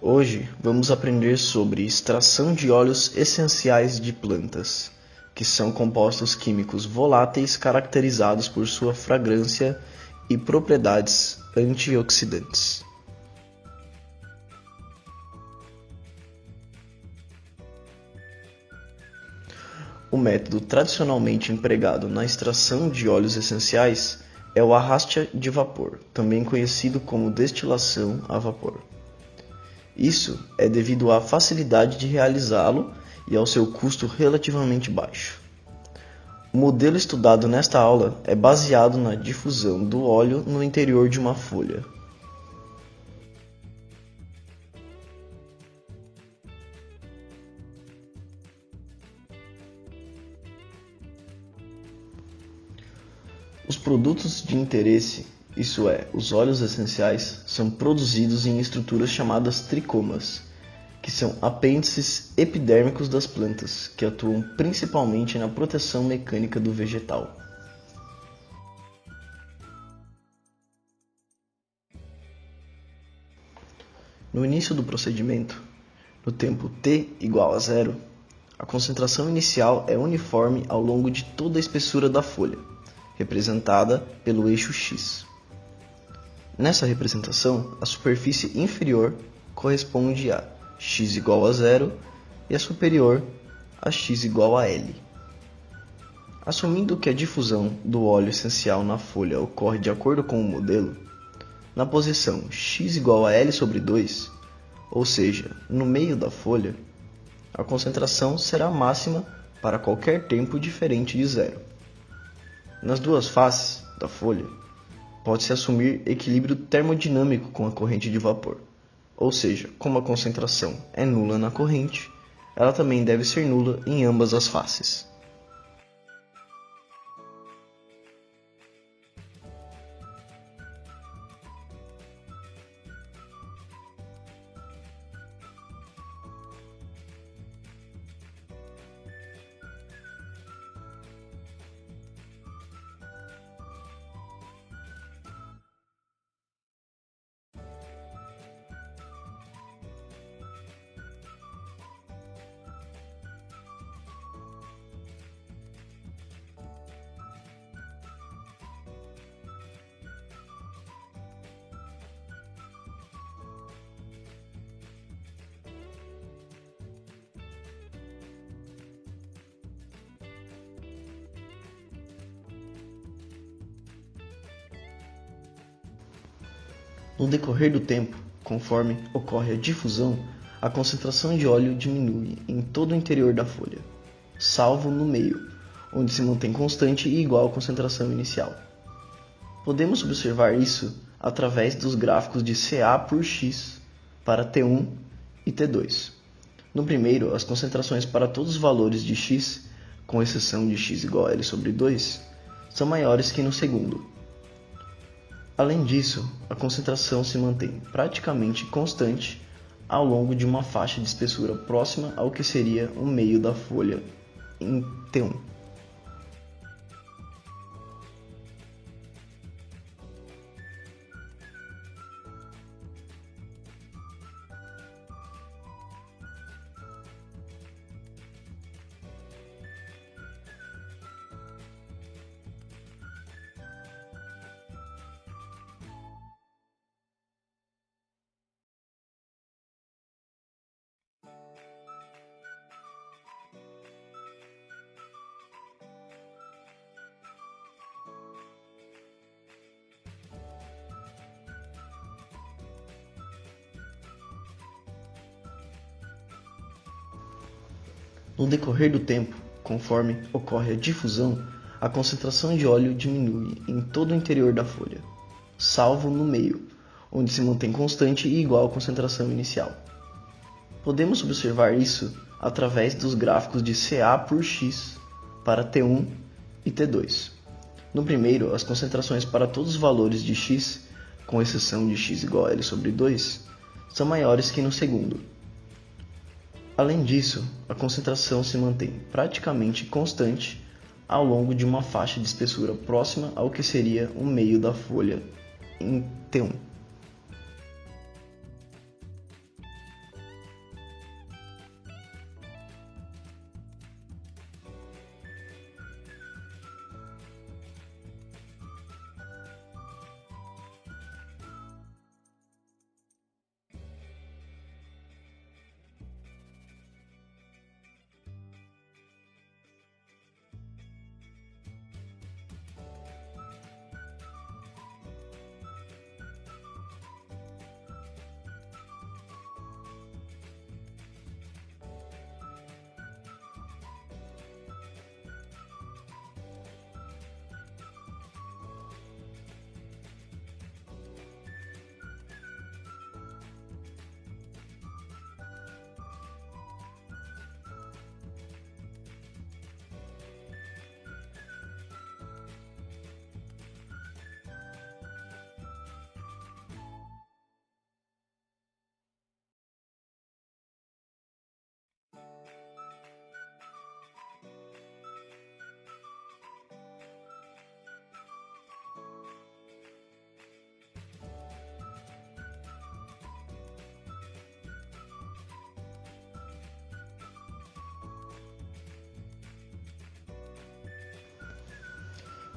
Hoje vamos aprender sobre extração de óleos essenciais de plantas, que são compostos químicos voláteis caracterizados por sua fragrância e propriedades antioxidantes. O método tradicionalmente empregado na extração de óleos essenciais é o arraste de vapor, também conhecido como destilação a vapor. Isso é devido à facilidade de realizá-lo e ao seu custo relativamente baixo. O modelo estudado nesta aula é baseado na difusão do óleo no interior de uma folha. Os produtos de interesse, isso é, os óleos essenciais, são produzidos em estruturas chamadas tricomas, que são apêndices epidérmicos das plantas, que atuam principalmente na proteção mecânica do vegetal. No início do procedimento, no tempo t igual a zero, a concentração inicial é uniforme ao longo de toda a espessura da folha, representada pelo eixo x. Nessa representação, a superfície inferior corresponde a x igual a zero e a superior a x igual a L. Assumindo que a difusão do óleo essencial na folha ocorre de acordo com o modelo, na posição x igual a L sobre 2, ou seja, no meio da folha, a concentração será máxima para qualquer tempo diferente de zero. Nas duas faces da folha, pode-se assumir equilíbrio termodinâmico com a corrente de vapor, ou seja, como a concentração é nula na corrente, ela também deve ser nula em ambas as faces. No decorrer do tempo, conforme ocorre a difusão, a concentração de óleo diminui em todo o interior da folha, salvo no meio, onde se mantém constante e igual à concentração inicial. Podemos observar isso através dos gráficos de Ca por x para T1 e T2. No primeiro, as concentrações para todos os valores de x, com exceção de x igual a L sobre 2, são maiores que no segundo. Além disso, a concentração se mantém praticamente constante ao longo de uma faixa de espessura próxima ao que seria o meio da folha em T1. No decorrer do tempo, conforme ocorre a difusão, a concentração de óleo diminui em todo o interior da folha, salvo no meio, onde se mantém constante e igual à concentração inicial. Podemos observar isso através dos gráficos de Ca por x para T1 e T2. No primeiro, as concentrações para todos os valores de x, com exceção de x igual a L sobre 2, são maiores que no segundo. Além disso, a concentração se mantém praticamente constante ao longo de uma faixa de espessura próxima ao que seria o meio da folha em T1.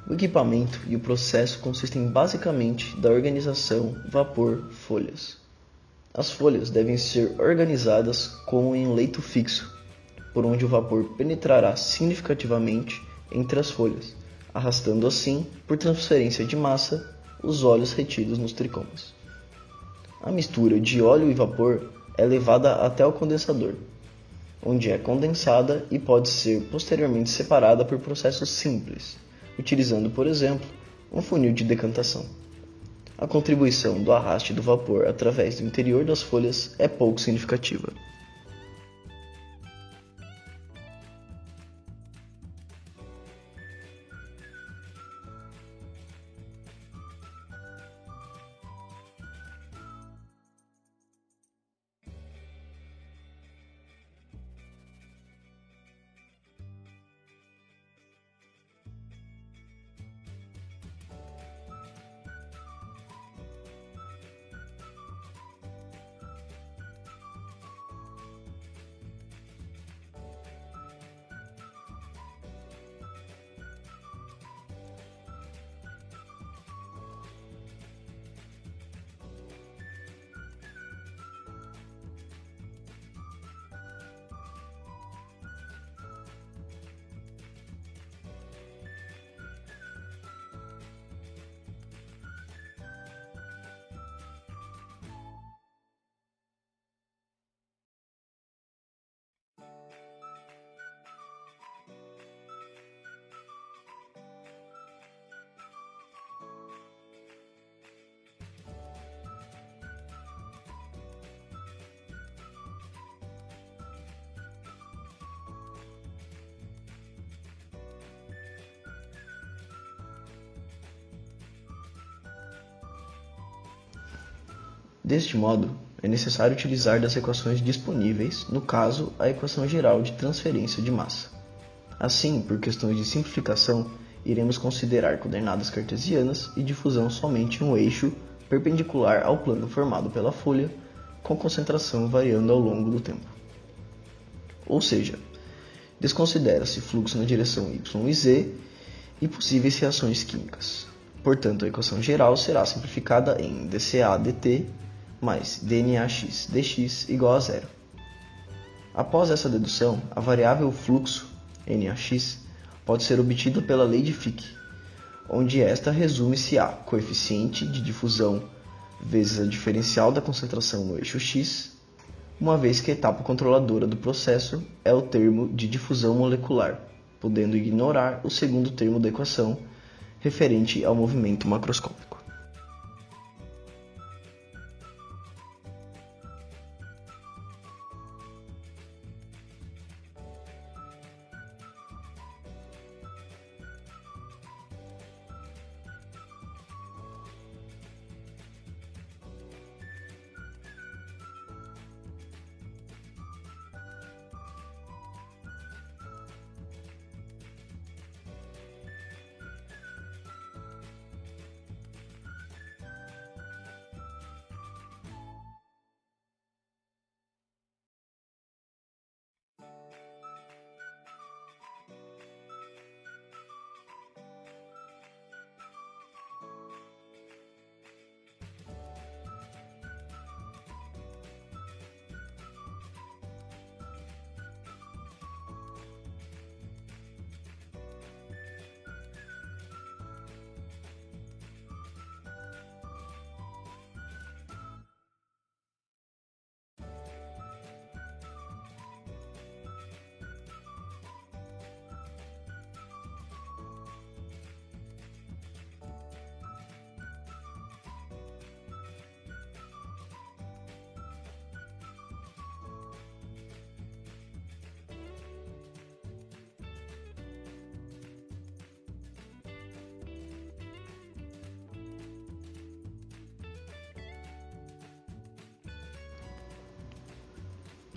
O equipamento e o processo consistem basicamente da organização vapor-folhas. As folhas devem ser organizadas como em um leito fixo, por onde o vapor penetrará significativamente entre as folhas, arrastando assim, por transferência de massa, os óleos retidos nos tricomas. A mistura de óleo e vapor é levada até o condensador, onde é condensada e pode ser posteriormente separada por processos simples, utilizando, por exemplo, um funil de decantação. A contribuição do arraste do vapor através do interior das folhas é pouco significativa. Deste modo, é necessário utilizar das equações disponíveis, no caso, a equação geral de transferência de massa. Assim, por questões de simplificação, iremos considerar coordenadas cartesianas e difusão somente em um eixo perpendicular ao plano formado pela folha, com concentração variando ao longo do tempo. Ou seja, desconsidera-se fluxo na direção y e z e possíveis reações químicas. Portanto, a equação geral será simplificada em dCA dt mais dNax dx igual a zero. Após essa dedução, a variável fluxo, NaX, pode ser obtida pela lei de Fick, onde esta resume-se a coeficiente de difusão vezes a diferencial da concentração no eixo x, uma vez que a etapa controladora do processo é o termo de difusão molecular, podendo ignorar o segundo termo da equação, referente ao movimento macroscópico.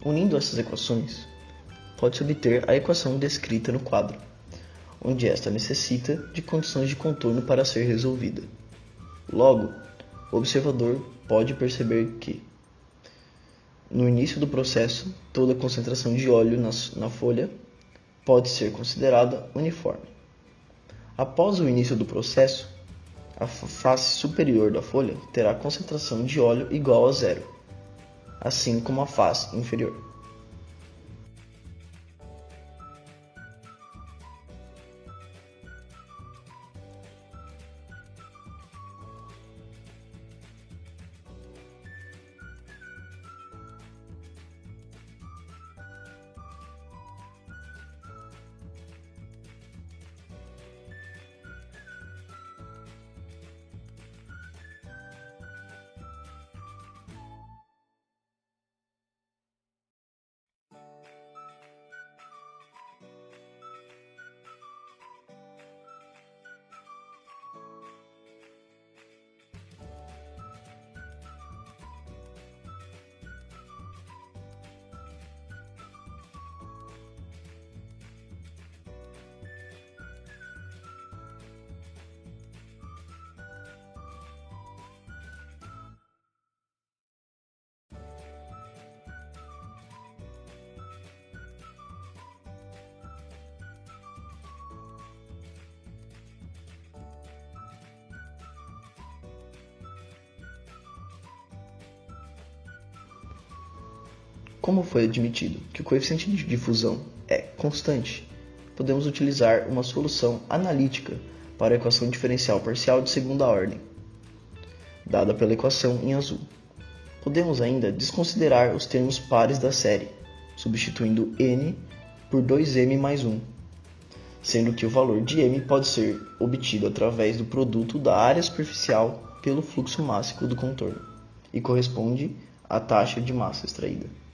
Unindo essas equações, pode-se obter a equação descrita no quadro, onde esta necessita de condições de contorno para ser resolvida. Logo, o observador pode perceber que, no início do processo, toda a concentração de óleo na folha pode ser considerada uniforme. Após o início do processo, a face superior da folha terá concentração de óleo igual a zero, assim como a face inferior. Como foi admitido que o coeficiente de difusão é constante, podemos utilizar uma solução analítica para a equação diferencial parcial de segunda ordem, dada pela equação em azul. Podemos ainda desconsiderar os termos pares da série, substituindo n por 2m mais 1, sendo que o valor de m pode ser obtido através do produto da área superficial pelo fluxo mássico do contorno, e corresponde à taxa de massa extraída.